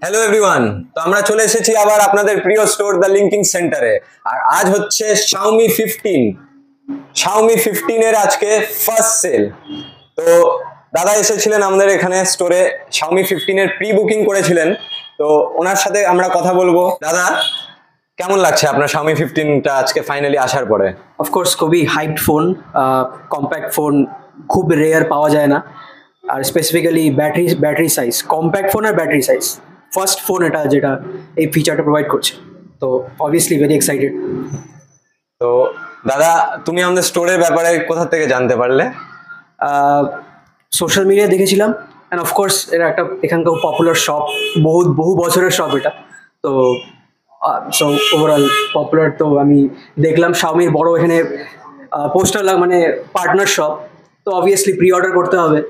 Hello everyone, তো আমরা চলে এসেছি আবার আপনাদের প্রিয় স্টোর দ্য লিঙ্কিং সেন্টারে। আর আজ হচ্ছে Xiaomi 15 এর আজকে ফার্স্ট সেল। তো দাদা এসেছিলেন আমাদের এখানে স্টোরে, Xiaomi 15 এর প্রি বুকিং করেছিলেন। তো ওনার সাথে আমরা কথা বলবো। দাদা, কেমন লাগছে আপনার Xiaomi 15টা আজকে ফাইনালি আসার পরে? অফকোর্স খুবই হাইপড ফোন, কম্প্যাক্ট ফোন খুব রেয়ার পাওয়া যায় না। আর specifically battery size, compact phone আর ব্যাটারি সাইজ ফার্স্ট ফোন এটা যেটা এই ফিচারটা প্রোভাইড করছে। তো অবভিয়াসলি ভেরি এক্সাইটেড। তো দাদা, তুমি আমাদের স্টোরের ব্যাপারে কোথা থেকে জানতে পারলে? সোশ্যাল মিডিয়ায় দেখেছিলাম, অ্যান্ড অফকোর্স এরা একটা এখানকার পপুলার শপ, বহু বছরের শপ এটা। তো সো ওভারঅল পপুলার। তো আমি দেখলাম শাওমির বড় এখানে পোস্টার মানে পার্টনার শপ, তো অবভিয়াসলি প্রি অর্ডার করতে হবে।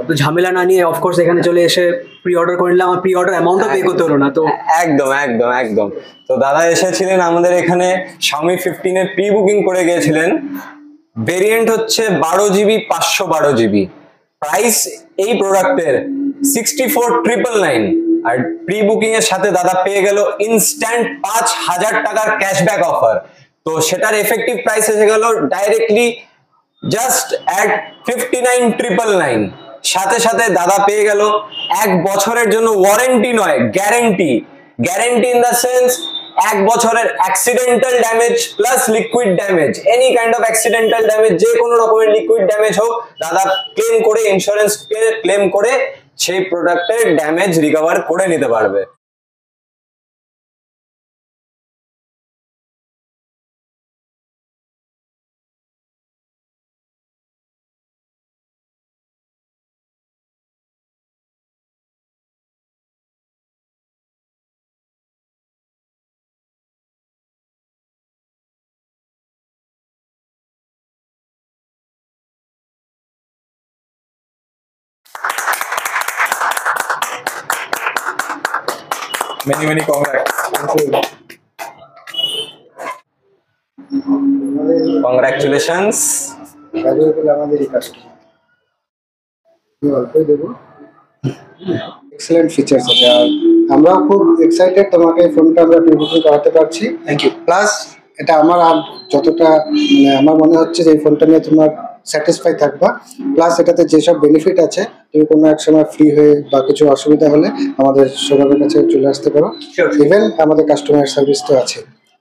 তো ঝামেলা না নিয়ে অফকোর্স এখানে চলে এসে প্রি অর্ডার করে নিলাম। আমার প্রি অর্ডার অ্যামাউন্টও পে করতে হলো না। তো একদম একদম একদম। তো দাদা এসেছিলেন আমাদের এখানে, Xiaomi 15 এর প্রি বুকিং করে গিয়েছিলেন। ভেরিয়েন্ট হচ্ছে 12GB 512GB। প্রাইস এই প্রোডাক্টের 64,999। আর প্রি বুকিং এর সাথে দাদা পেয়ে গেল ইনস্ট্যান্ট 5,000 টাকার ক্যাশব্যাক অফার। তো সেটার এফেক্টিভ প্রাইস এসে গেল ডাইরেক্টলি জাস্ট অ্যাট 59,999। সাথে সাথে দাদা পেয়ে গেল 1 বছরের জন্য ওয়ারেন্টি নয়, guarantee. Guarantee in the sense 1 বছরের accidental damage plus liquid damage, any kind of accidental damage, যে কোনো রকমের লিকুইড ড্যামেজ হোক, দাদা ক্লেম করে, ইন্স্যুরেন্স ক্লেম করে সেই প্রোডাক্টের ড্যামেজ রিকভার করে নিতে পারবে। Many congrats. Congratulations. Excellent features আছে, আর আমরাও খুব এক্সাইটেড তোমাকে ফোনটা আমরা প্রি বুকিং করাতে পারছি। Thank you. প্লাস এটা আমার আর যতটা আমার মনে হচ্ছে যে এই ফোনটা নিয়ে তোমার স্যাটিসফাই থাকবা। প্লাস এটাতে যেসব বেনিফিট আছে, তুমি কোনো এক সময় ফ্রি হয়ে বা কিছু অসুবিধা হলে আমাদের সৌরভের কাছে চলে আসতে পারো। ইভেন আমাদের কাস্টমার সার্ভিস তো আছে,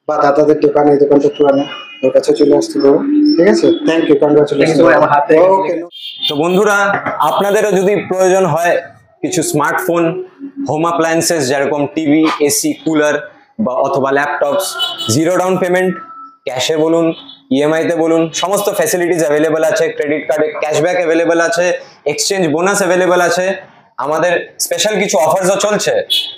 বা দাদাদের দোকান, এই দোকানটা পুরানো, ওর কাছে চলে আসতে পারো। ঠিক আছে, থ্যাংক ইউ, কংগ্রাচুলেশন। ওকে। তো বন্ধুরা, আপনাদেরও যদি প্রয়োজন হয় কিছু স্মার্টফোন, হোম অ্যাপ্লায়েন্সেস যেরকম টিভি, এসি, কুলার বা অথবা ল্যাপটপস, জিরো ডাউন পেমেন্ট, ক্যাশে বলুন, ইএমআইতে বলুন, সমস্ত ফ্যাসিলিটিস অ্যাভেলেবেল আছে। ক্রেডিট কার্ডে ক্যাশব্যাক অ্যাভেলেবেল আছে, এক্সচেঞ্জ বোনাস অ্যাভেলেবেল আছে, আমাদের স্পেশাল কিছু অফার্সও চলছে।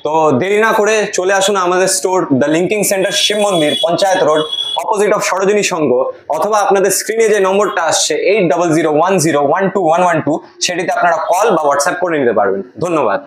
তো দেরি না করে চলে আসুন আমাদের store the linking centre, Shiv Mandir, Panchayat road, opposite of Sarojini Sangha. অথবা আপনাদের স্ক্রিনে যে নম্বরটা আসছে 8001012112, সেটিতে আপনারা কল বা হোয়াটসঅ্যাপ করে নিতে পারবেন। ধন্যবাদ।